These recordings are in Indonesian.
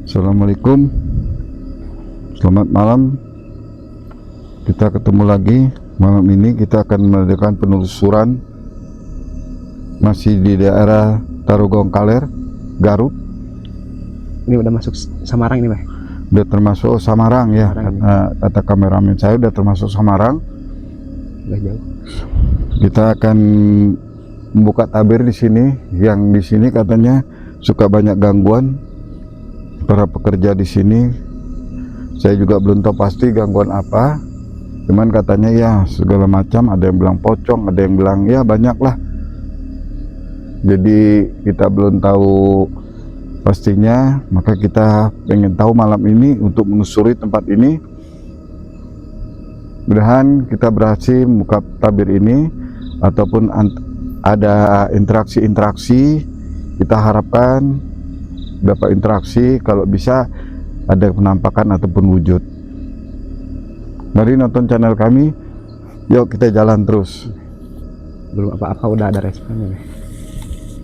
Assalamualaikum, selamat malam. Kita ketemu lagi. Malam ini kita akan melakukan penelusuran masih di daerah Tarogong Kaler, Garut. Ini udah masuk Samarang ini, Pak? Udah termasuk Samarang ya, kata kameramen saya udah termasuk Samarang. Udah jauh. Kita akan membuka tabir di sini, yang di sini katanya suka banyak gangguan para pekerja di sini. Saya juga belum tahu pasti gangguan apa, cuman katanya ya segala macam, ada yang bilang pocong, ada yang bilang ya banyak lah. Jadi kita belum tahu pastinya, maka kita pengen tahu malam ini untuk menelusuri tempat ini. Mudahan kita berhasil membuka tabir ini ataupun ada interaksi-interaksi. Kita harapkan dapat interaksi, kalau bisa ada penampakan ataupun wujud. Mari nonton channel kami, yuk kita jalan terus. Belum apa-apa udah ada responnya, Pak.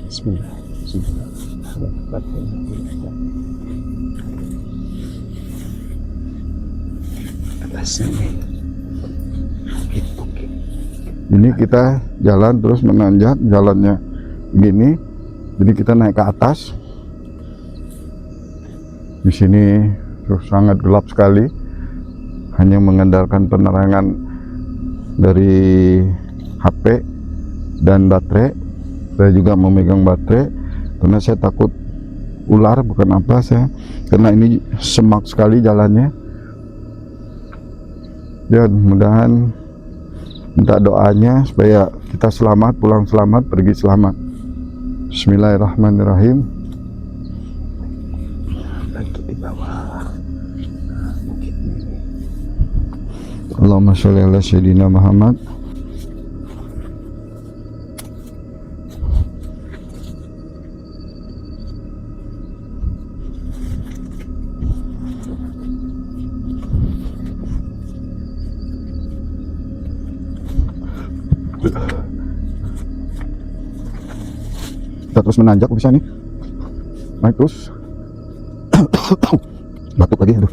Bismillah. Atasnya nih. Oke. Ini kita jalan terus menanjak, jalannya gini. Jadi kita naik ke atas. Di sini sangat gelap sekali, hanya mengandalkan penerangan dari HP dan baterai. Saya juga memegang baterai karena saya takut ular, bukan apa saya, karena ini semak sekali jalannya. Ya, mudahan minta doanya supaya kita selamat, pulang selamat, pergi selamat. Bismillahirrahmanirrahim. Lagi di bawah bukit ini. Allahumma sholli ala sayyidina Muhammad. Kita terus menanjak, bisa nih naik terus. Batuk lagi, aduh.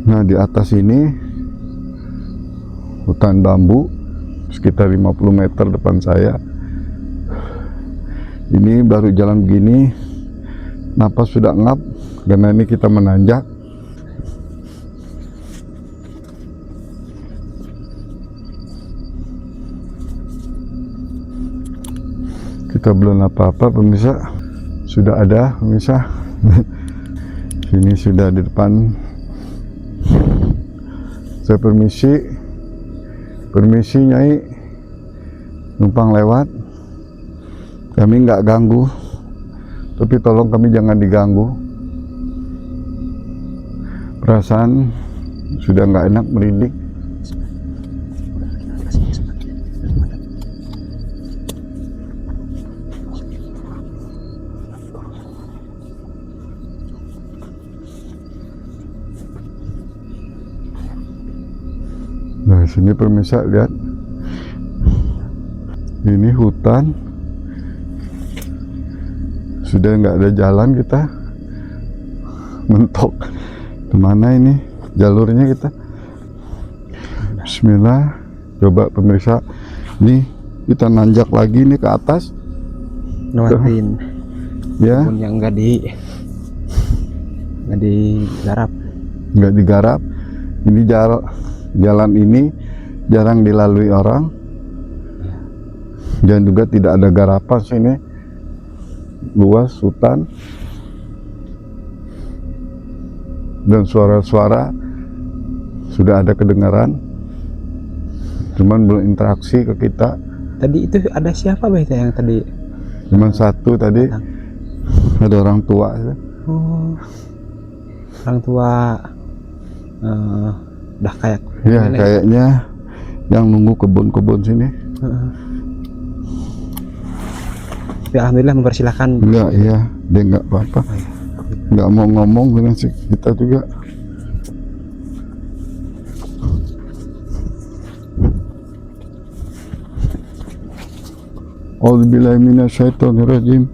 Nah, di atas ini hutan bambu sekitar 50 meter depan saya. Ini baru jalan begini, napas sudah ngap karena ini kita menanjak. Kita belum apa-apa pemirsa, sudah ada pemirsa. Sini sudah di depan. Saya permisi Nyai, numpang lewat. Kami nggak ganggu, tapi tolong kami jangan diganggu. Perasaan sudah nggak enak, merinding. Nah, sini pemirsa lihat, ini hutan, sudah nggak ada jalan, kita mentok kemana ini jalurnya kita. Bismillah. Coba pemirsa, nih kita nanjak lagi nih ke atas, Lewatin ya, kebun yang nggak digarap. nggak digarap. Ini jalan ini jarang dilalui orang, dan juga tidak ada garapan sini. Luas hutan dan suara-suara sudah ada kedengaran, cuman belum interaksi ke kita. Tadi itu ada siapa, Pak, yang tadi? Cuman satu tadi, ada orang tua. Oh, orang tua. Udah kayak Ya, kayaknya yang nunggu kebun-kebun sini. Ya, alhamdulillah mempersilahkan. Enggak, iya, dia nggak apa-apa, nggak mau ngomong dengan kita juga. A'udzubillahi minasyaitonirrajim.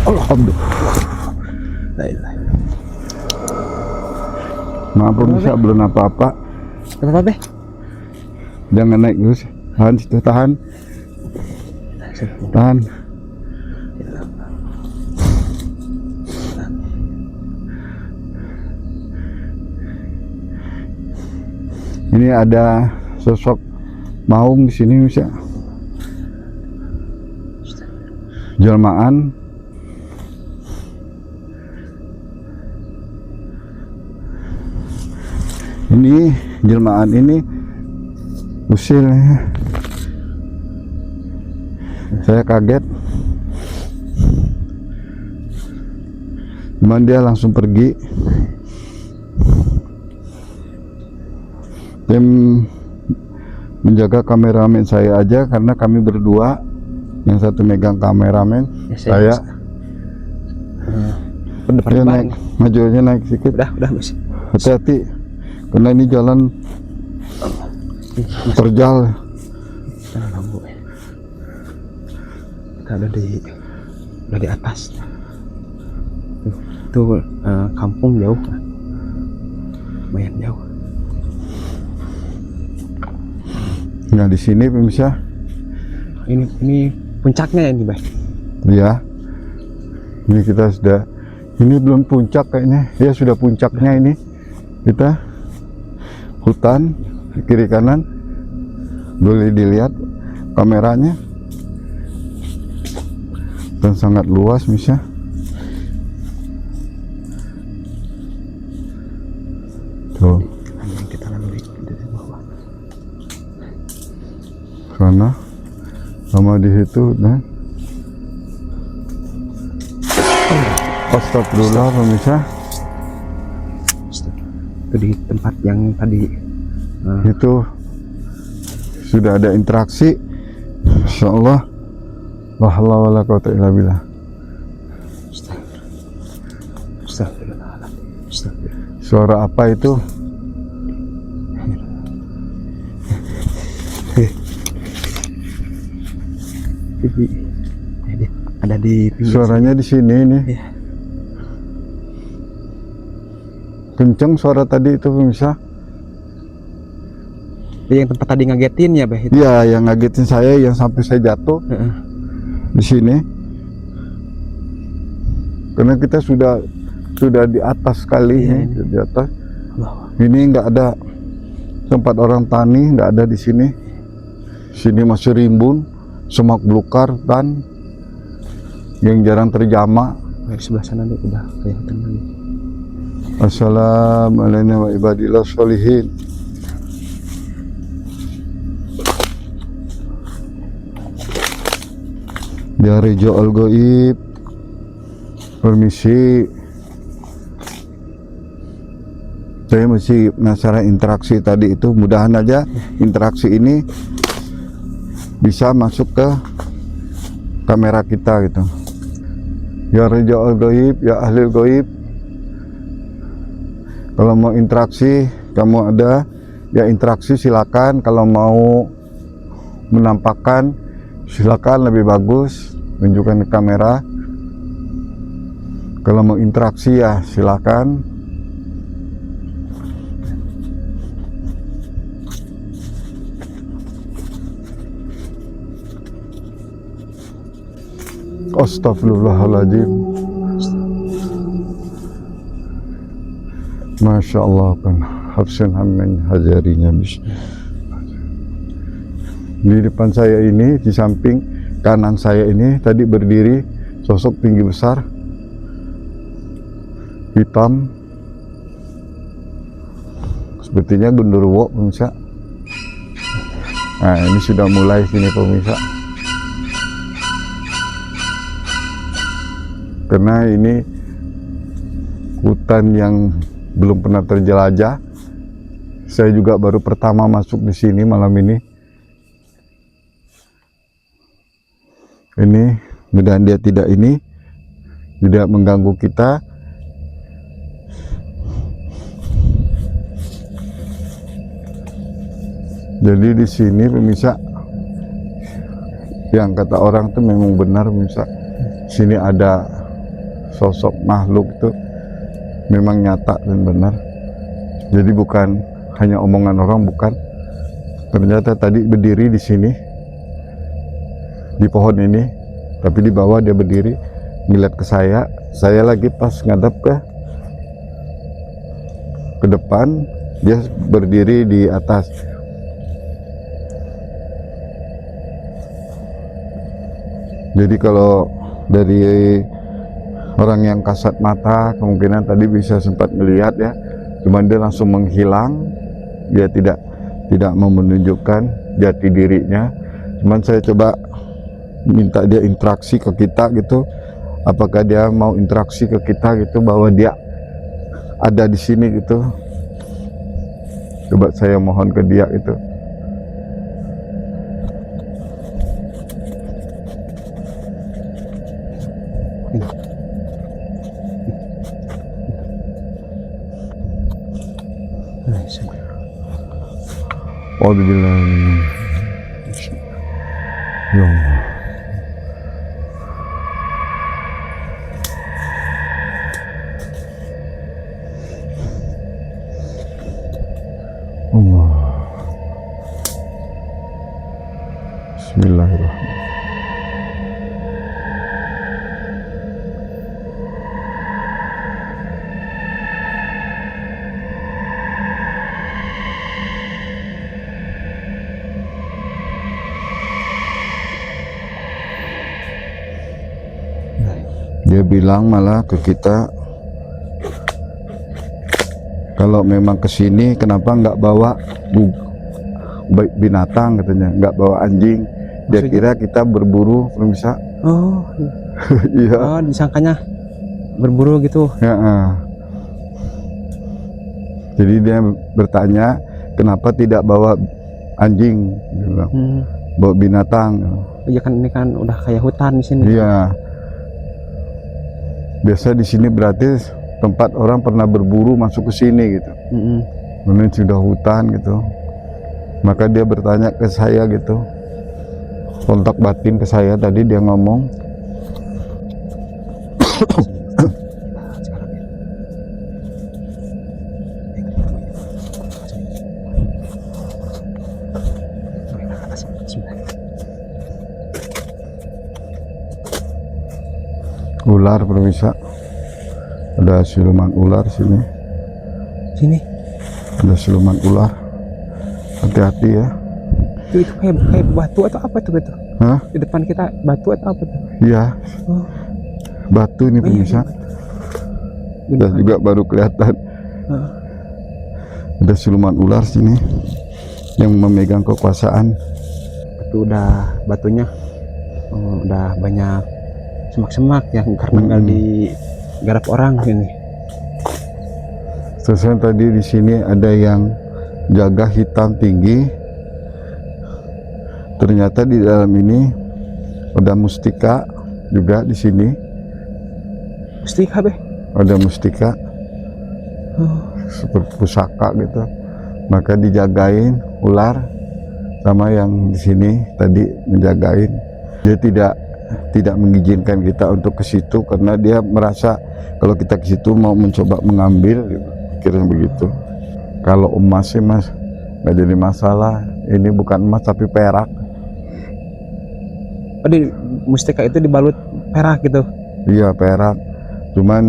Alhamdulillah. La ilaha. Maaf pemirsa, belum apa-apa. Apa be? Jangan naik terus. Tahan situ, tahan. Tahan. Ini ada sosok maung di sini bisa. Jelmaan. Ini jelmaan ini usil ya. Saya kaget. Cuman dia langsung pergi. Dia menjaga kameramen saya aja karena kami berdua. Yang satu megang kameramen, Ya, saya. Dia naik, maju aja naik sedikit. Udah Mas. Hati-hati, karena ini jalan terjal. Jangan ganggu. Kita udah di atas. Tuh, kampung jauh, lumayan jauh. Nah di sini pemirsa, Ini puncaknya ya ini, Bay. ya, ini kita sudah, ini belum puncak kayaknya, ya sudah puncaknya ini. Kita hutan di kiri kanan, boleh dilihat kameranya, dan sangat luas pemirsa. Tuh, Kita lalui di bawah. sana sama di situ, nah. Astagfirullah pemirsa, Itu di tempat yang tadi itu sudah ada interaksi. Insyaallah, la haula wala quwata illa billah. Astagfirullah. Suara apa itu? Ada di pinggir. Suaranya di sini nih. Iya. Kenceng suara tadi itu pemirsa. Yang tempat tadi ngagetin ya, Bay. Itu. Iya, yang ngagetin saya, yang sampai saya jatuh di sini. Karena kita sudah di atas sekali, Iya, nih, di atas. Allah. Ini nggak ada tempat orang tani, nggak ada di sini. Sini masih rimbun, semak belukar dan yang jarang terjamah. Di sebelah sana tuh udah kayak hutan lagi. Assalamualaikum wa ibadillah sholihin. Ya Rejo Al-Goib, permisi. Saya masih penasaran interaksi tadi itu. Mudahan aja interaksi ini bisa masuk ke kamera kita gitu. Ya Rejo Al-Goib, ya Ahli Goib, kalau mau interaksi, kamu ada, ya interaksi silakan. Kalau mau menampakkan, silakan, lebih bagus tunjukkan ke kamera. Kalau mau interaksi ya silakan. Astagfirullahaladzim. Masya Allah, kan hafsin hammin hajarinya bis. Di depan saya ini, di samping kanan saya ini tadi berdiri sosok tinggi besar, hitam, sepertinya genderuwo pemirsa. Nah ini sudah mulai sini pemirsa, karena ini hutan yang belum pernah terjelajah. Saya juga baru pertama masuk di sini malam ini. Ini mudah-mudahan dia tidak mengganggu kita. Jadi di sini pemirsa, yang kata orang tuh memang benar pemirsa. Sini ada sosok makhluk itu memang nyata dan benar. Jadi bukan hanya omongan orang, bukan. Ternyata tadi berdiri di sini, di pohon ini, tapi di bawah dia berdiri ngeliat ke saya. Saya lagi pas ngadap ke depan, dia berdiri di atas. Jadi kalau dari orang yang kasat mata kemungkinan tadi bisa sempat melihat ya, cuman dia langsung menghilang. Dia tidak mau menunjukkan jati dirinya. Cuman saya coba minta dia interaksi ke kita gitu, apakah dia mau interaksi ke kita gitu, bahwa dia ada di sini gitu. Coba saya mohon ke dia itu. Alhamdulillah. Ya Allah. Allah. Bismillahirrahmanirrahim. Dia bilang malah ke kita, kalau memang kesini kenapa nggak bawa binatang katanya, nggak bawa anjing. Dia Maksudnya? kira kita berburu, belum bisa. Oh, Iya. oh disangkanya berburu gitu. Ya, jadi dia bertanya kenapa tidak bawa anjing, dia bilang, bawa binatang. Iya kan ini kan udah kayak hutan di sini. Iya. Biasa di sini berarti tempat orang pernah berburu masuk ke sini gitu. Ini sudah hutan gitu. Maka dia bertanya ke saya gitu, kontak batin ke saya tadi, dia ngomong ular pemirsa, ada siluman ular sini. Sini. Ada siluman ular, hati-hati ya. Itu kayak batu atau apa tuh gitu? Hah? Di depan kita batu atau apa tuh? Iya, Oh, batu ini pemirsa. Dan juga baru kelihatan ada siluman ular sini yang memegang kekuasaan. itu batunya udah banyak semak-semak ya, karena nggak digarap orang ini. Terus tadi di sini ada yang jaga hitam tinggi. Ternyata di dalam ini ada mustika juga di sini. Mustika be. Ada mustika seperti pusaka gitu. Maka dijagain ular sama yang di sini tadi menjagain. Dia tidak mengizinkan kita untuk ke situ karena dia merasa kalau kita ke situ mau mencoba mengambil, kira begitu. Kalau emas sih mas nggak jadi masalah. Ini bukan emas tapi perak. Oh, di mustika itu dibalut perak gitu. Iya perak, cuman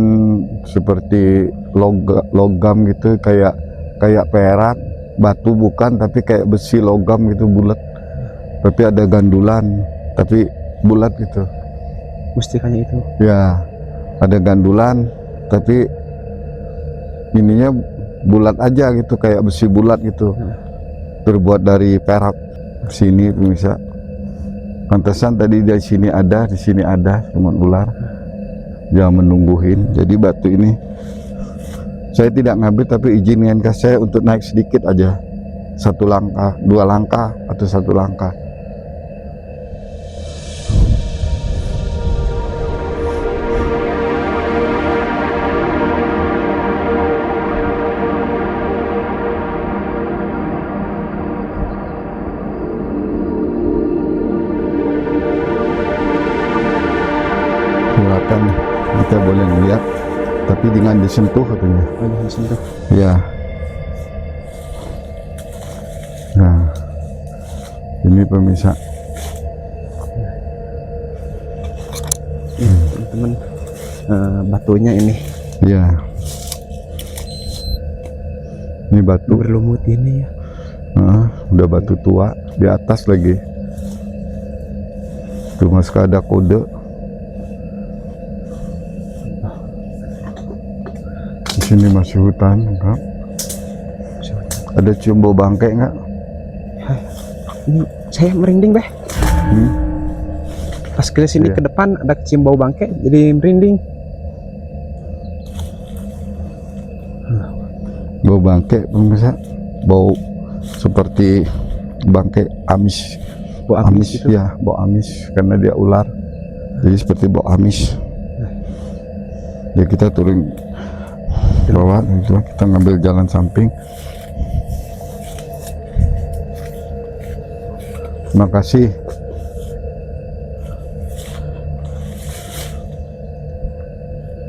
seperti logam gitu, kayak perak, batu bukan, tapi kayak besi logam gitu, bulat. Tapi ada gandulan, tapi bulat gitu. Mustikanya itu. Ya, ada gandulan, tapi ininya bulat aja gitu, kayak besi bulat gitu. Terbuat dari perak. Sini pemirsa. Pantesan tadi di sini ada siluman ular. Dia menungguin. Jadi batu ini saya tidak ngambil, tapi izinkan saya untuk naik sedikit aja. 1 langkah, 2 langkah, atau 1 langkah. tapi jangan disentuh katanya. Oh, jangan sentuh. Ya. Nah, ini pemirsa. Teman-teman, batunya ini Ya. Ini batu. berlumut ini ya. Udah batu tua di atas lagi. Tuh mas ada kode. Di sini masih hutan, enggak? Ada cium bau bangkai enggak? Ini saya merinding, Beh. Pas ke sini Iya. ke depan ada cium bau bangkai, jadi merinding. Bau bangkai pemirsa. Bau seperti bangkai amis. Bau amis gitu. Ya, bau amis karena dia ular. Jadi seperti bau amis. Ya kita turun bawah, gitu. Kita ngambil jalan samping. Terima kasih.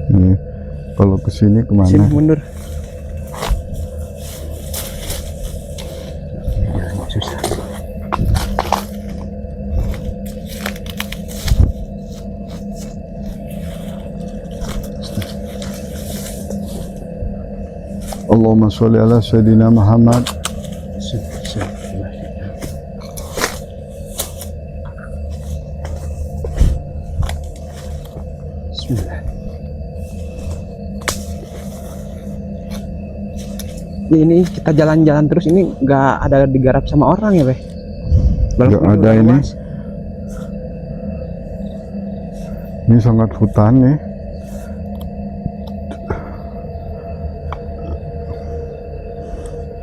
Ini kalau kesini kemana? Sini mundur. Susah. Allahumma sholli ala Sayyidina Muhammad. Bismillah. Ya, ini kita jalan-jalan terus ini nggak ada digarap sama orang ya, Beh? Nggak Walaupun ada udah ini. luas. Ini sangat hutan nih.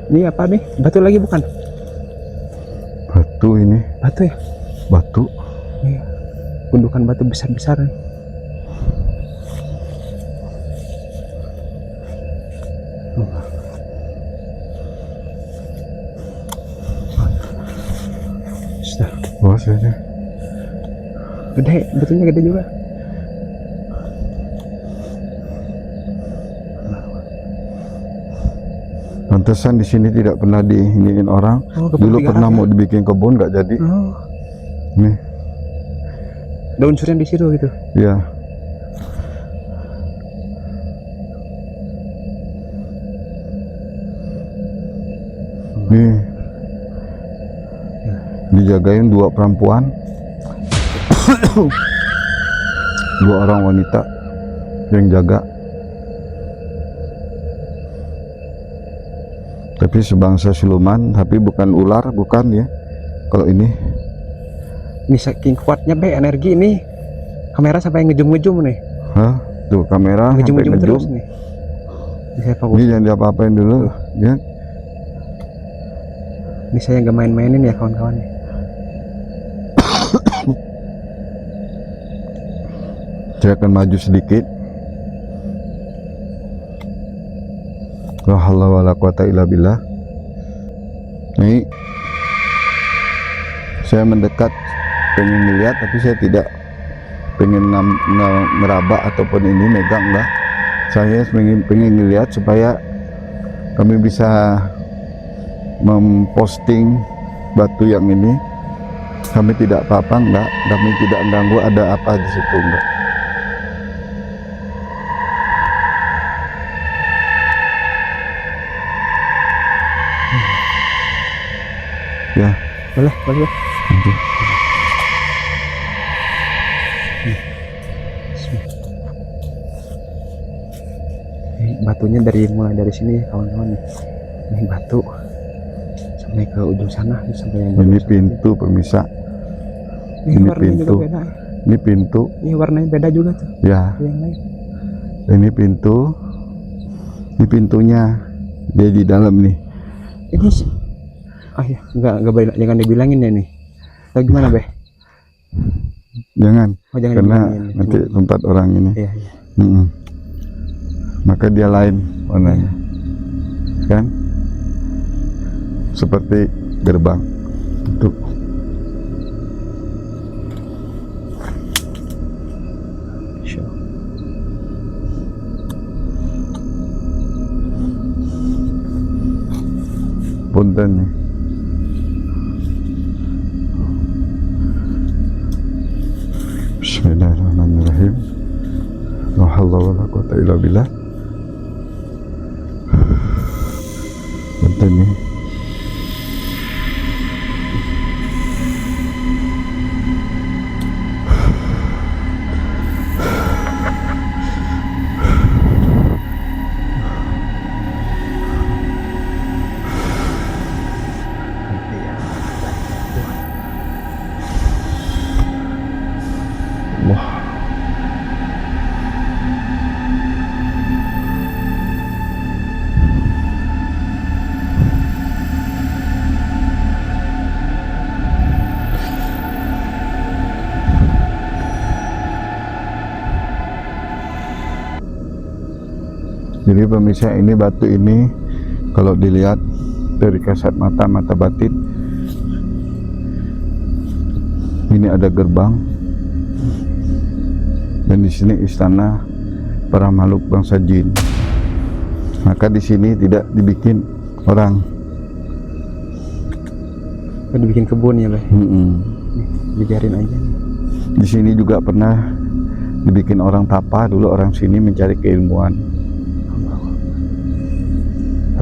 Ini apa nih? Batu lagi bukan? Batu ini, Batu ya? batu. Iya. Gundukan batu besar-besar nih. Sudah. Bos ini. Gede, batunya gede juga. Pantesan di sini tidak pernah diiniin orang. Oh, kebun Dulu digarap pernah ya? mau dibikin kebun nggak jadi. Oh, Nih, ada unsurnya di situ gitu. ya. Nih, dijagain 2 perempuan, 2 orang wanita yang jaga. Tapi sebangsa siluman, tapi bukan ular, bukan ya. Kalau ini, Ini saking kuatnya, Be, energi ini. Kamera sampai ngejum-ngejum nih. hah? Tuh kamera sampai Ngejum-ngejum ngejum. terus nih. Ini saya fokus. Ini jangan diapa-apain dulu, ya. Ini saya nggak main-mainin ya kawan-kawan. Saya akan maju sedikit. La haula wala quwata illa billah. Ini saya mendekat, pengen melihat, tapi saya tidak pengen meraba ataupun ini megang lah. Saya pengen melihat supaya kami bisa memposting batu yang ini. Kami tidak apa-apa, enggak. Kami tidak mengganggu ada apa di situ, enggak. Ya, Boleh, boleh. nanti. Ini batunya mulai dari sini kawan-kawan nih. Ini batu sampai ke ujung sana sampai yang Ini bagus sana. pintu pemirsa. Ini ini warnanya pintu. juga beda. Ini pintu. Ini warnanya beda juga tuh. Ya, Yang lain. ini pintu. Ini pintunya. Dia di dalam nih. Ini sih. Ah ya, jangan dibilangin ya nih. Atau gimana, Beh? Jangan, Oh, jangan karena dibilangin. nanti tempat orang ini. Iya, iya. Maka dia lain warnanya, kan? Seperti gerbang. Tuh. punten nih. Bismillahirrahmanirrahim. La haula wala quwata illa billah. Punten nih. Allah. Jadi pemirsa, ini batu ini kalau dilihat dari kasat mata batin, ini ada gerbang, dan di sini istana para makhluk bangsa jin. Maka di sini tidak dibikin orang. Dibikin kebun ya, Beh. Nih, dibiarin aja nih. Di sini juga pernah dibikin orang tapa, dulu orang sini mencari keilmuan.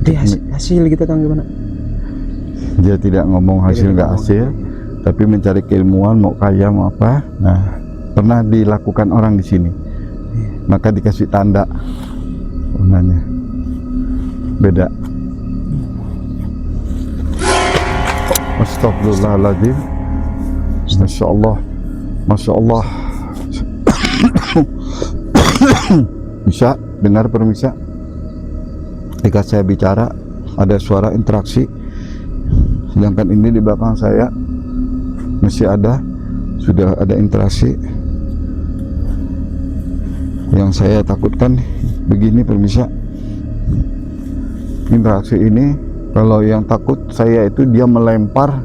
Tapi hasil gitu kan gimana? Dia tidak ngomong hasil nggak hasil, tapi mencari keilmuan, mau kaya mau apa. Nah, pernah dilakukan orang di sini. Maka dikasih tanda warnanya beda. Astagfirullahaladzim. Masya Allah, Masya Allah. Bisa dengar permisa? Ketika saya bicara ada suara interaksi, sedangkan ini di belakang saya masih ada, sudah ada interaksi. Yang saya takutkan begini permisa, interaksi ini kalau yang takut saya itu dia melempar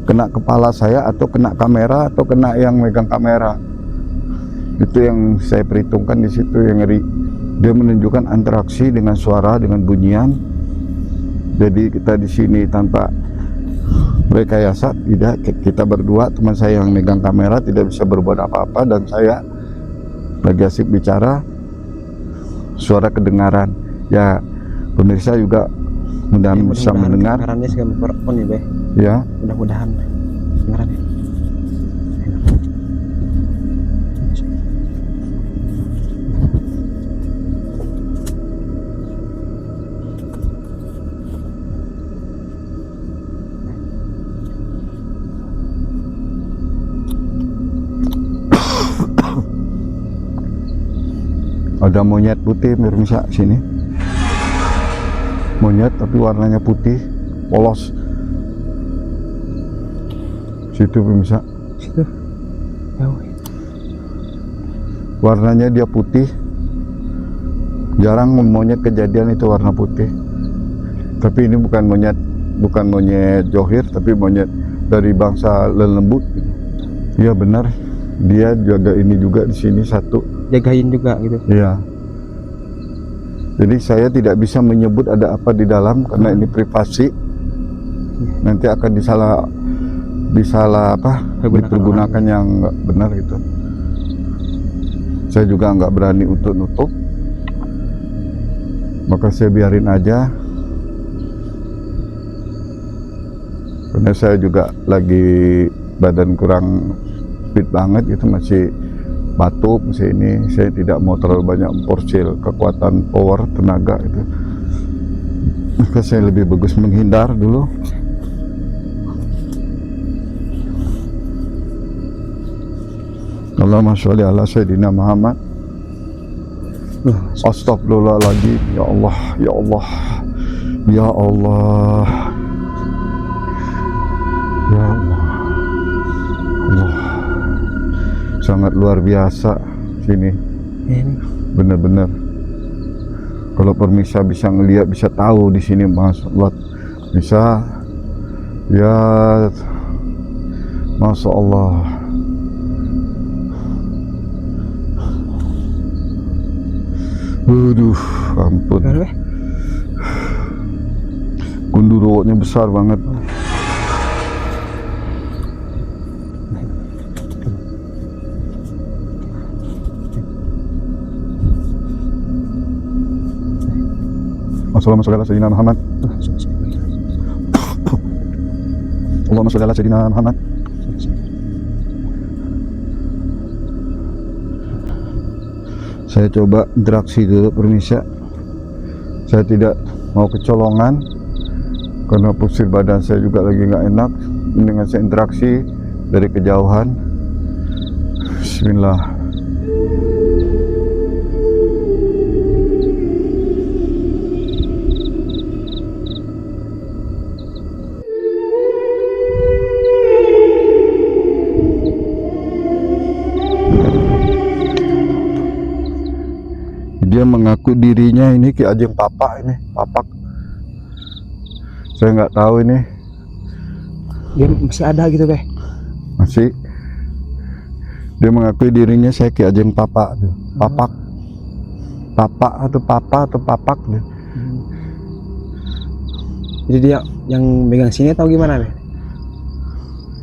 kena kepala saya atau kena kamera atau kena yang megang kamera. Itu yang saya perhitungkan di situ yang ngeri. Dia menunjukkan interaksi dengan suara, dengan bunyian. Jadi kita di sini tanpa rekayasa, tidak, kita berdua, teman saya yang megang kamera tidak bisa berbuat apa-apa, dan saya lagi asik bicara, suara kedengaran. Ya, pemirsa juga mudah-mudahan bisa mendengar. Kedengarannya segala mikrofon ya, Beh. Ya, Mudah-mudahan kedengarannya. ada monyet putih pemirsa sini. Monyet tapi warnanya putih, polos. Situ pemirsa. Situ. Jauh. Warnanya dia putih. Jarang monyet kejadian itu warna putih. Tapi ini bukan monyet johir, tapi monyet dari bangsa lelembut. Iya benar. Dia jaga ini juga di sini satu. Jagain juga gitu. Iya. Jadi saya tidak bisa menyebut ada apa di dalam karena ini privasi. Nanti akan disalah apa? Dipergunakan yang nggak benar gitu. Saya juga nggak berani untuk nutup. Maka saya biarin aja. Karena saya juga lagi badan kurang fit banget gitu, masih batuk, masih ini. Saya tidak mau terlalu banyak memporsil kekuatan power tenaga itu. Maka saya lebih bagus menghindar dulu. Allahumma sholli ala sayyidina Muhammad. Astagfirullahaladzim. Ya Allah, ya Allah, ya Allah, ya Allah, Allah. Sangat luar biasa sini. Bener-bener. Kalau permisa bisa ngelihat, bisa tahu di sini, Mas Allah, bisa. Ya, Masya Allah. Aduh, ampun. Gundurwonya besar banget. Allahumma sholli ala sayyidina Muhammad. Allahumma sholli ala sayyidina Muhammad. Saya coba interaksi dulu, permisi. Saya tidak mau kecolongan karena posisi badan saya juga lagi nggak enak. Dengan saya interaksi dari kejauhan. Bismillah. Dia mengaku dirinya ini Ki Ajeng Papak ini, Papak. Saya nggak tahu ini. Dia masih ada gitu Beh? Masih. Dia mengakui dirinya saya Ki Ajeng Papak, Papak. Papak atau Papa atau Papak dia. Jadi dia yang megang sini atau gimana Beh?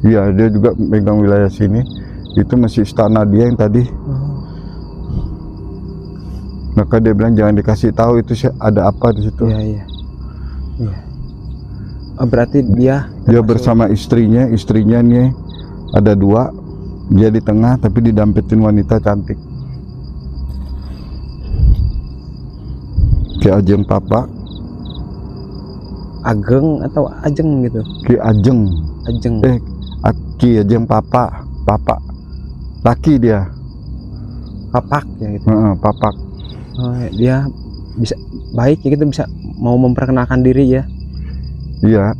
Iya, dia juga megang wilayah sini. Itu masih istana dia yang tadi. Maka dia bilang jangan dikasih tahu itu ada apa di situ. Iya. Oh, berarti dia bersama istrinya nih ada 2. Dia di tengah tapi didampetin wanita cantik. Ki Ajeng Papak. Ageng atau Ajeng gitu? Ki Ajeng. Ajeng. Ki Ajeng Papak. Laki dia. Papak ya gitu. Papak. Oh, dia bisa baik ya gitu, bisa mau memperkenalkan diri ya. Iya.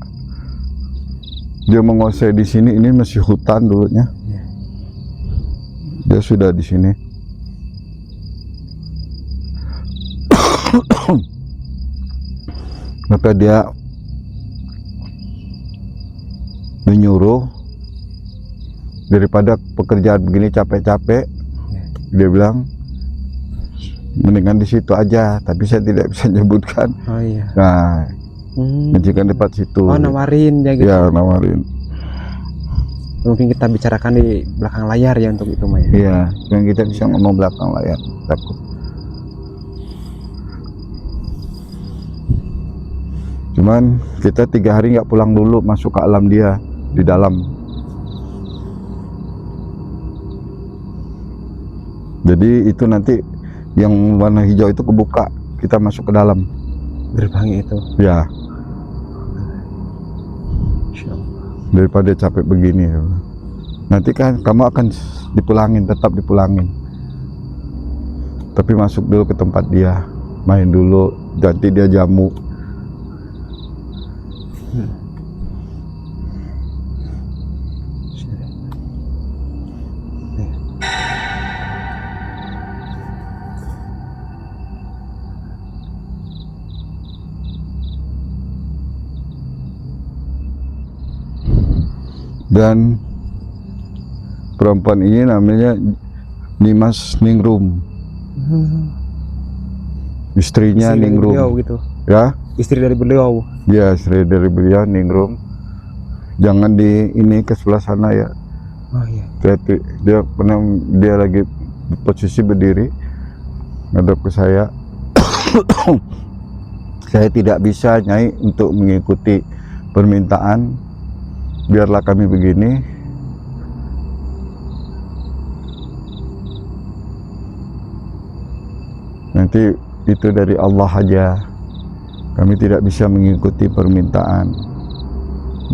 Dia menguasai di sini, ini masih hutan dulunya. Iya. Dia sudah di sini. Maka dia menyuruh daripada pekerjaan begini capek-capek, dia bilang mendingan di situ aja, tapi saya tidak bisa menyebutkan. Oh iya. Nah, menjikan tempat situ. Oh, nawarin ya gitu. Ya, nawarin. Mungkin kita bicarakan di belakang layar ya untuk itu Maya. Iya, yang kita bisa ngomong belakang layar. Takut. Cuman kita 3 hari nggak pulang dulu, masuk ke alam dia di dalam. Jadi itu nanti yang warna hijau itu kebuka, kita masuk ke dalam Gerbangnya itu. ya. Daripada capek begini ya. Nanti kan kamu akan dipulangin, tetap dipulangin, tapi masuk dulu ke tempat dia, main dulu, ganti dia jamu. Dan perempuan ini namanya Nimas Ningrum. Istrinya Istri dari Ningrum. beliau gitu. Ya? Istri dari beliau. Ya, istri dari beliau Ningrum. Jangan di ini ke sebelah sana ya. Oh iya. Dia lagi posisi berdiri ngadep ke saya. Saya tidak bisa Nyai untuk mengikuti permintaan. Biarlah kami begini. Nanti itu dari Allah aja. Kami tidak bisa mengikuti permintaan.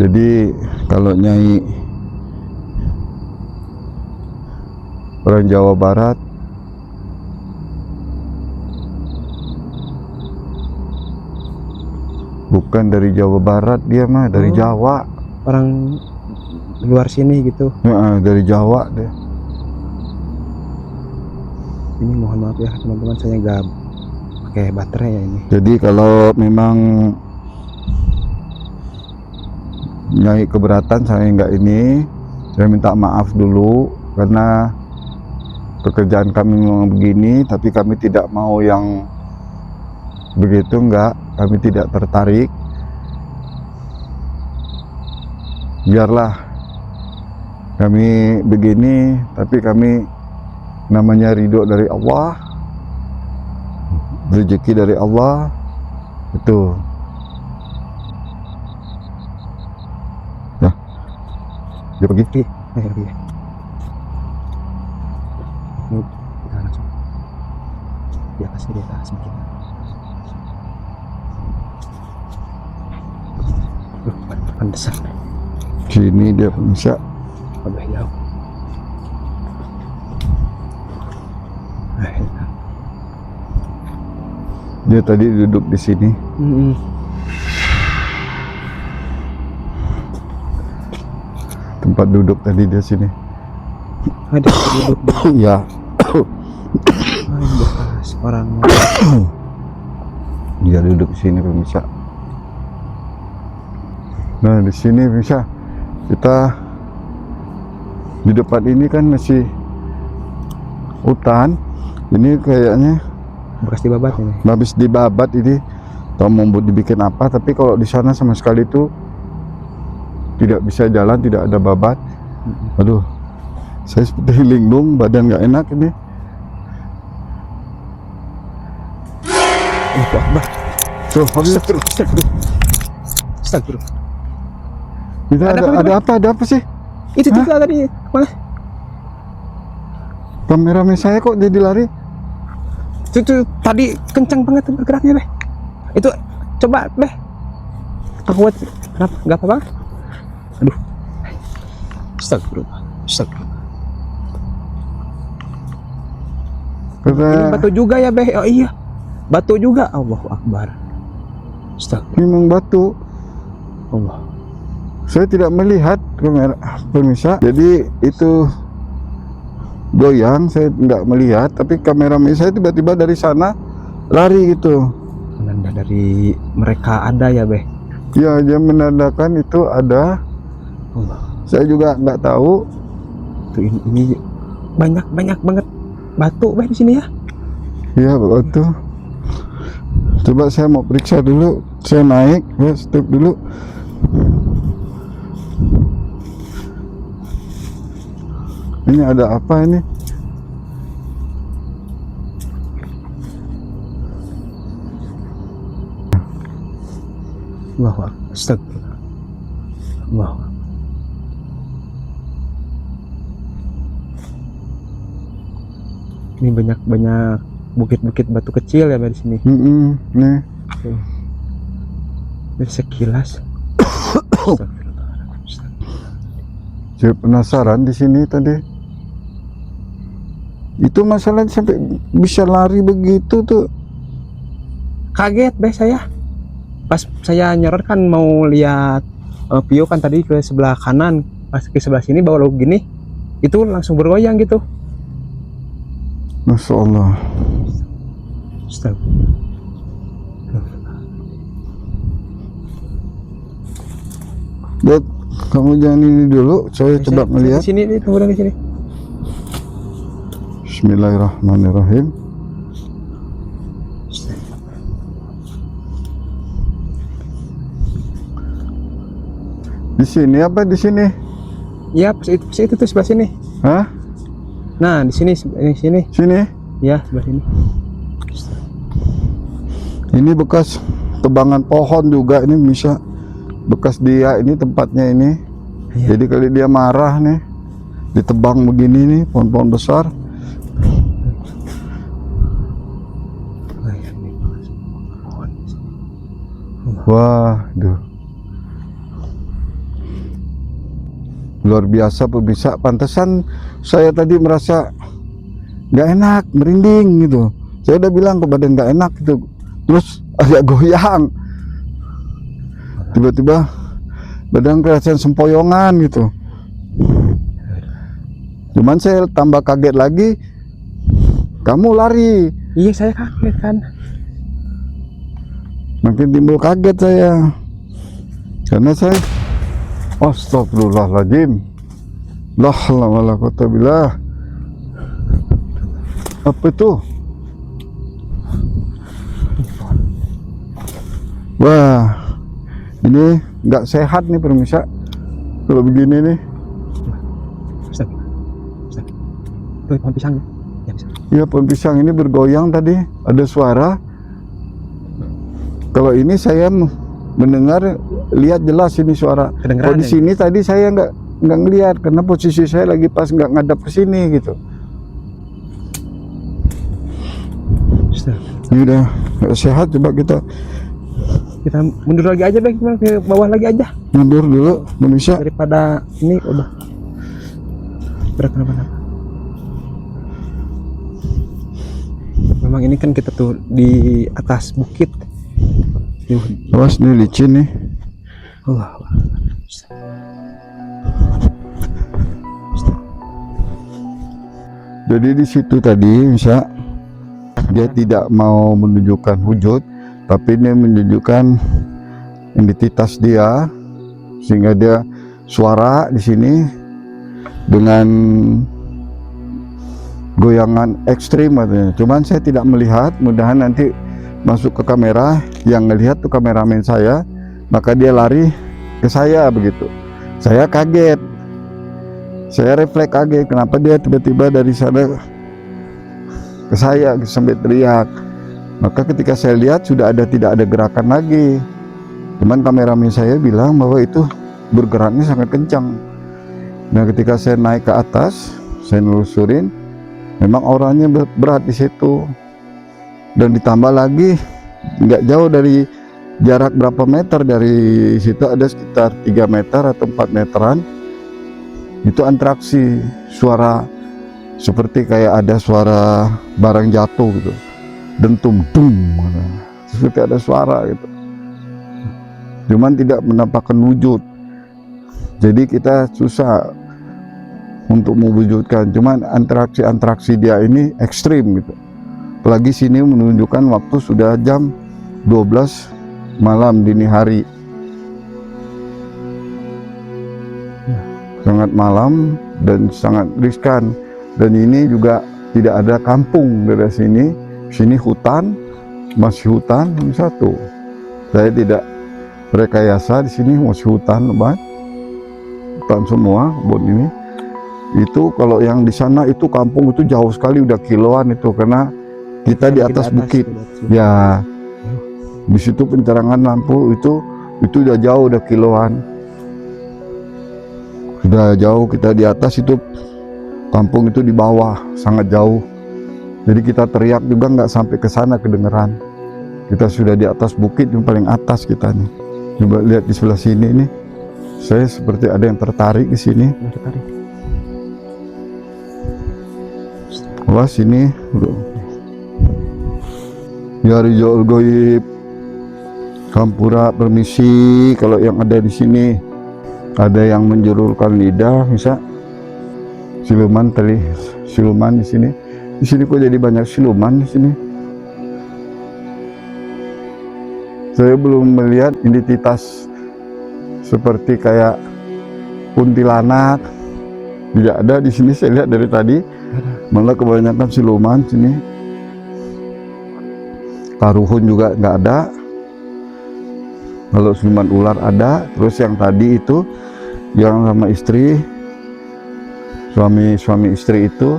Jadi kalau Nyai orang Jawa Barat, bukan dari Jawa Barat dia mah, dari Jawa. Orang luar sini gitu. Ya, dari Jawa deh. Ini mohon maaf ya teman-teman, saya nggak pakai baterai ya ini. Jadi kalau memang Nyai keberatan saya nggak ini, saya minta maaf dulu karena pekerjaan kami memang begini, tapi kami tidak mau yang begitu, kami tidak tertarik. biarlah kami begini, tapi kami namanya ridho dari Allah, rezeki dari Allah itu. Ya, dia pergi. Ayo pergi. Ini kita langsung di atas begini. Pantesan Sini dia bisa. agak jauh. Dia tadi duduk di sini. Tempat duduk tadi dia sini. Ada duduk Ya, bekas orang. dia duduk di sini pemirsa. Nah, di sini pemirsa, kita di depan ini kan masih hutan. Ini kayaknya Bekas dibabat ini. habis dibabat ini, atau mau dibikin apa, tapi kalau di sana sama sekali itu tidak bisa jalan, tidak ada babat. Aduh, saya seperti linglung, badan nggak enak ini. Allahu Akbar. Tuh, habis Astagfirullah. itu ada apa sih? Itu tadi mana? Kameramen saya kok jadi lari? Itu tadi kencang banget bergeraknya, Beh. Itu coba, Beh. Aku buat kenapa? Enggak apa-apa. Aduh. Astagfirullah. Ini batu juga ya, Beh. Oh iya. Batu juga. Allahu Akbar. Astagfirullah. Memang batu. Allah. Saya tidak melihat kamera pemirsa, jadi itu goyang, saya tidak melihat, tapi kameramen saya tiba-tiba dari sana lari gitu. Penanda dari mereka ada ya, Beh. Ya, dia menandakan itu ada. Allah. Saya juga nggak tahu. Tuh ini banyak banget batu, Beh, di sini ya. Ya, begitu. Coba saya mau periksa dulu. Saya naik, ya, step dulu. Ini ada apa ini? Allahu Akbar. Astagfirullah. Allahu Akbar. Ini banyak bukit-bukit batu kecil ya, Beh, di sini. Nih. Dari sekilas. Saya penasaran di sini tadi. Itu masalahnya sampai bisa lari begitu tuh. Kaget, Beh, saya. Pas saya nyorot kan mau lihat view kan tadi ke sebelah kanan, pas ke sebelah sini bawa logo gini, itu langsung bergoyang gitu. Masya Allah. Astagfirullah. Dok, kamu jangan ini dulu, saya coba melihat. Di sini nih, tunggu di sini. Bismillahirrahmanirrahim. Di sini apa di sini? Ya, pas itu tuh sebelah sini. Hah? Nah, di sini sini. Sini? Ya, sebelah sini. Ini bekas tebangan pohon juga, ini bisa bekas dia, ini tempatnya ini. Iya. Jadi kali dia marah nih, ditebang begini nih, pohon-pohon besar. Wah, duh. Luar biasa pemirsa, pantesan saya tadi merasa nggak enak, merinding gitu. Saya udah bilang ke badan nggak enak gitu, terus agak goyang. Tiba-tiba badan kelihatan sempoyongan gitu. Cuman saya tambah kaget lagi, kamu lari. Iya, saya kaget kan. Makin timbul kaget saya, karena saya astagfirullahaladzim, la haula wala quwwata billah. Apa itu? Wah, ini nggak sehat nih pemirsa. kalau begini nih. Ustaz. Ustaz. Itu pohon pisang ya? Ya, bisa. Iya, pohon pisang ini bergoyang tadi, ada suara. Kalau ini saya mendengar, lihat jelas ini suara. Kedengeran Kalau di ya? sini tadi saya nggak ngelihat karena posisi saya lagi pas nggak ngadap ke sini gitu. Ustaz. Ini udah nggak sehat, coba kita Kita mundur lagi aja Bang, ke bawah lagi aja mundur dulu, manusia. daripada ini udah kenapa-napa. Memang ini kan kita tuh di atas bukit. Awas nih licin nih. Allah. Jadi di situ tadi bisa dia tidak mau menunjukkan wujud, tapi dia menunjukkan entitas dia, sehingga dia suara di sini dengan goyangan ekstrim katanya. Cuman saya tidak melihat, mudahan nanti masuk ke kamera, yang ngelihat tuh kameramen saya, maka dia lari ke saya begitu. Saya kaget, saya refleks kaget, kenapa dia tiba-tiba dari sana ke saya sampai teriak. Maka ketika saya lihat sudah tidak ada gerakan lagi. Cuman kameramen saya bilang bahwa itu bergeraknya sangat kencang. Nah, ketika saya naik ke atas, saya nelusurin, memang auranya berat di situ. Dan ditambah lagi nggak jauh dari jarak berapa meter dari situ, ada sekitar 3 meter atau 4 meteran. Itu interaksi suara seperti kayak ada suara barang jatuh gitu, dentum tum, seperti ada suara gitu. Cuman tidak menampakkan wujud, jadi kita susah untuk mewujudkan. Cuman interaksi dia ini ekstrim gitu. Apalagi sini menunjukkan waktu sudah jam 12 malam dini hari, sangat malam dan sangat riskan. Dan ini juga tidak ada kampung dari sini. Sini hutan, masih hutan satu. Saya tidak rekayasa, di sini masih hutan, hutan semua kebun ini. Itu kalau yang di sana itu kampung itu jauh sekali, udah kiloan itu, karena kita di atas bukit. Ya, di situ pencerangan lampu itu udah jauh, udah kiloan. Sudah jauh, kita di atas itu. Kampung itu di bawah, sangat jauh. Jadi kita teriak juga nggak sampai ke sana kedengeran. Kita sudah di atas bukit, yang paling atas kita nih. Coba lihat di sebelah sini nih. Saya seperti ada yang tertarik di sini. Wah, sini. Ya Rijal Goib. Kampura, permisi. Kalau yang ada di sini ada yang menjulurkan lidah, bisa. Siluman tadi, siluman di sini. Di sini kok jadi banyak siluman di sini. Saya belum melihat identitas seperti kayak kuntilanak. Tidak ada di sini, saya lihat dari tadi. Malah kebanyakan siluman sini. Karuhun juga nggak ada. Kalau siluman ular ada. Terus yang tadi itu yang sama istri, suami istri itu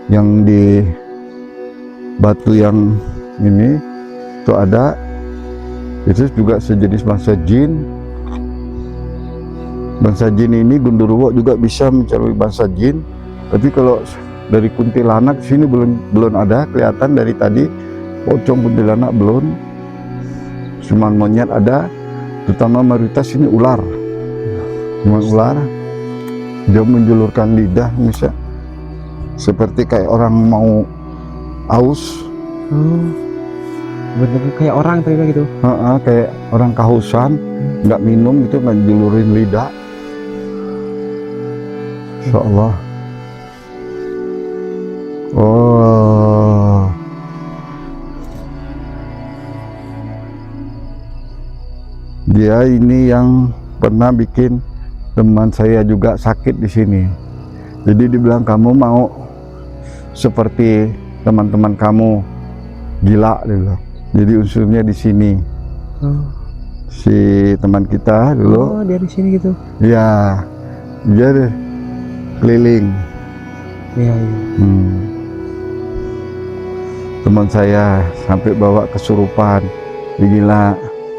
yang di batu yang ini itu ada. Itu juga sejenis bangsa jin. Bangsa jin ini Gundurwo juga bisa mencari bangsa jin. Tapi kalau dari kuntilanak sini belum ada kelihatan dari tadi. Pocong kuntilanak belum. Cuman monyet ada. Terutama mayoritas ini ular. Cuman ular. Dia menjulurkan lidah, bisa seperti kayak orang mau aus. Bener kayak orang tadi gitu. Kayak orang kehausan, nggak minum gitu, nggak julurin lidah. Insya Allah. Oh, dia ini yang pernah bikin teman saya juga sakit di sini. Jadi dibilang, kamu mau seperti teman-teman kamu, gila, dia bilang. Jadi unsurnya di sini. Si teman kita dulu. Oh, dia di sini gitu. Ya, Dia deh keliling. Iya, iya. Teman saya sampai bawa kesurupan, gila.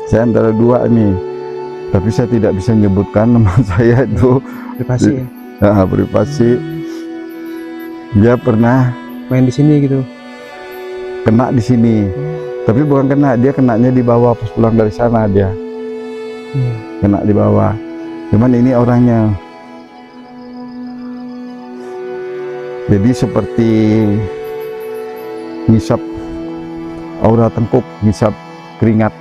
Saya antara dua nih, tapi saya tidak bisa menyebutkan nama saya itu. Privasi ya. Privasi. Dia pernah Main di sini gitu. kena di sini, tapi bukan kena, dia kenanya di bawah pas pulang dari sana dia kena di bawah. Cuman ini orangnya, jadi seperti ngisap aura tengkuk, ngisap keringat,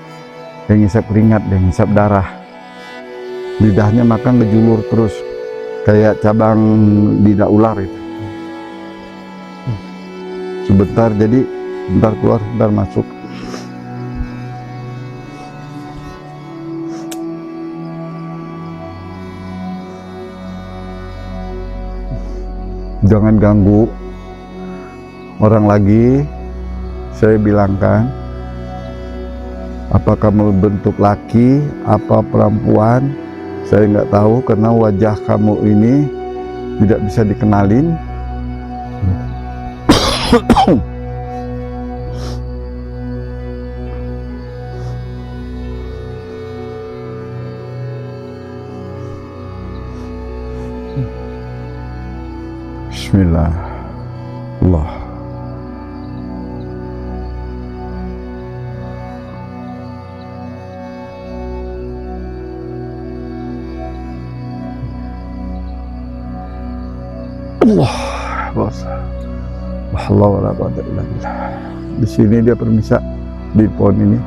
dia ngisap keringat, dia ngisap darah. Lidahnya makan ngejulur terus kayak cabang lidah ular itu. Sebentar, jadi bentar keluar, bentar masuk. Jangan ganggu orang lagi, saya bilangkan. Apakah kamu bentuk laki, apa perempuan, saya nggak tahu, karena wajah kamu ini tidak bisa dikenalin. Bismillah. Allah. Allah. Wala quwwata illa billah. Di sini dia permisa di pohon ini.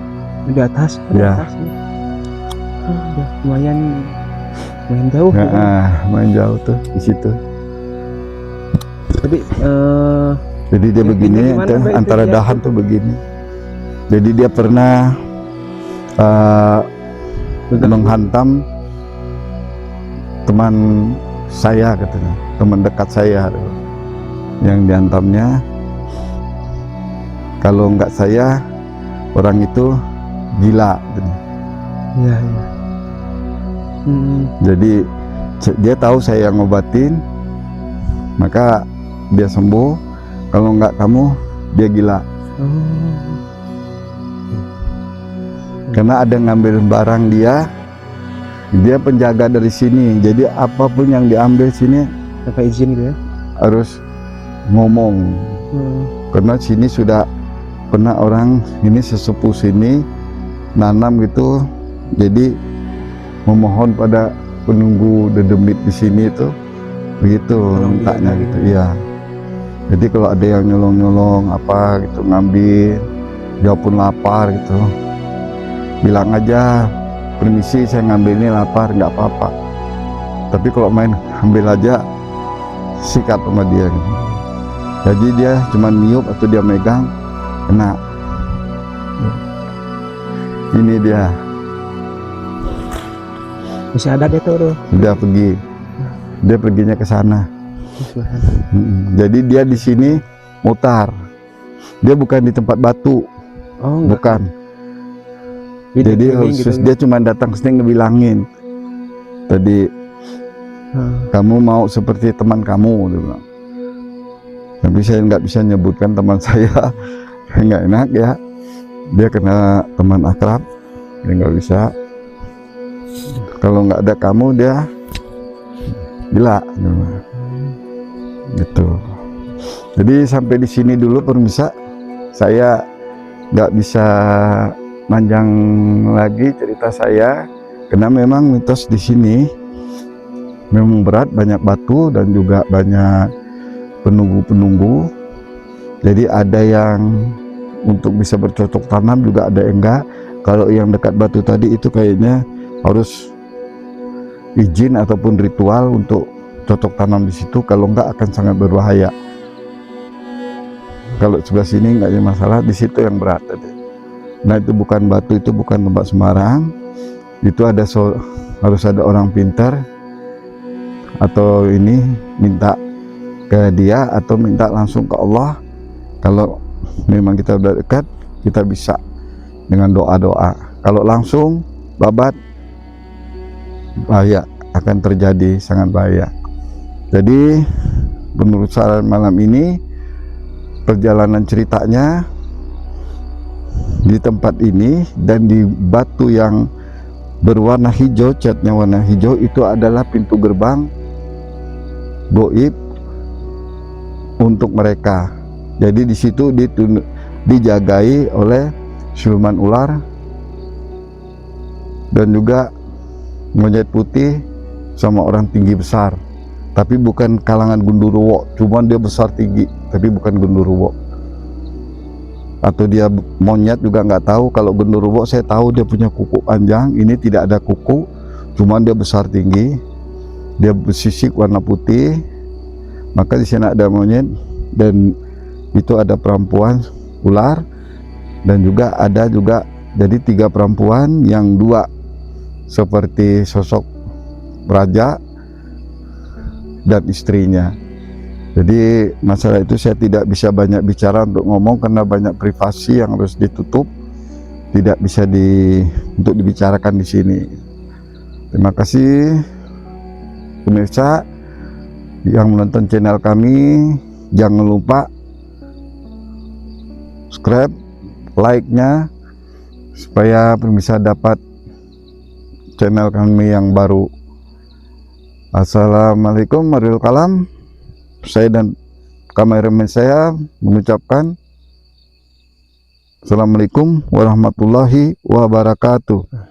Di atas. Ya. Atas, ya. Udah lumayan jauh. Main jauh tuh di situ. Tapi Jadi dia begini, gimana, Mbak, antara itu dahan tuh begini. Jadi dia pernah menghantam teman saya katanya, teman dekat saya. Yang dihantamnya, kalau nggak saya, orang itu gila. iya, iya. Jadi dia tahu saya yang ngobatin, maka dia sembuh. Kalau nggak kamu, dia gila. Karena ada ngambil barang dia penjaga dari sini. Jadi apapun yang diambil sini Tanpa izin gitu ya. harus ngomong. Karena sini sudah pernah orang ini sesepuh sini nanam gitu. Jadi memohon pada penunggu dedemit di sini itu begitu mintanya gitu. Iya. Jadi kalau ada yang nyolong-nyolong apa gitu, ngambil, dia pun lapar gitu, bilang aja, permisi saya ngambil ini lapar, nggak apa-apa. Tapi kalau main ambil aja, sikat sama dia gitu. Jadi dia cuma niup atau dia megang, kena. Ini dia. Masih ada dia tuh. Dia pergi. Dia perginya ke sana. Jadi dia di sini mutar. Dia bukan di tempat batu. Oh, bukan. Jadi khusus gitu, dia cuma datang ke sini ngebilangin. Tadi kamu mau seperti teman kamu, dia bilang. Tapi saya nggak bisa nyebutkan teman saya, nggak enak ya. Dia kena teman akrab, dia nggak bisa. Kalau nggak ada kamu, dia gila. Gitu. Jadi sampai di sini dulu permisa. Saya nggak bisa panjang lagi cerita saya, karena memang mitos di sini memang berat, banyak batu dan juga banyak penunggu-penunggu. Jadi ada yang untuk bisa bercocok tanam, juga ada yang enggak. Kalau yang dekat batu tadi itu kayaknya harus izin ataupun ritual untuk cocok tanam di situ, kalau enggak akan sangat berbahaya. Kalau sebelah sini enggak ada masalah, di situ yang berat tadi. Nah itu bukan batu, itu bukan tempat sembarang. Itu ada harus ada orang pintar, atau ini minta ke dia atau minta langsung ke Allah. Kalau memang kita udah dekat, kita bisa dengan doa-doa. Kalau langsung babat, bahaya, akan terjadi, sangat bahaya. Jadi menurut saya malam ini perjalanan ceritanya di tempat ini dan di batu yang berwarna hijau, catnya warna hijau, itu adalah pintu gerbang goib untuk mereka. Jadi di situ dijagai oleh siluman ular dan juga monyet putih sama orang tinggi besar, tapi bukan kalangan Gundurwo, cuman dia besar tinggi tapi bukan Gundurwo. Atau dia monyet juga nggak tahu. Kalau Gundurwo saya tahu dia punya kuku panjang, ini tidak ada kuku, cuman dia besar tinggi, dia bersisik warna putih. Maka di sana ada monyet dan itu ada perempuan ular dan juga ada jadi 3 perempuan, yang 2 seperti sosok raja dan istrinya. Jadi masalah itu saya tidak bisa banyak bicara untuk ngomong karena banyak privasi yang harus ditutup, tidak bisa untuk dibicarakan di sini. Terima kasih pemirsa yang menonton channel kami. Jangan lupa subscribe, like-nya supaya pemirsa dapat channel kami yang baru. Assalamualaikum warahmatullahi wabarakatuh. Saya dan kameramen saya mengucapkan Assalamualaikum warahmatullahi wabarakatuh.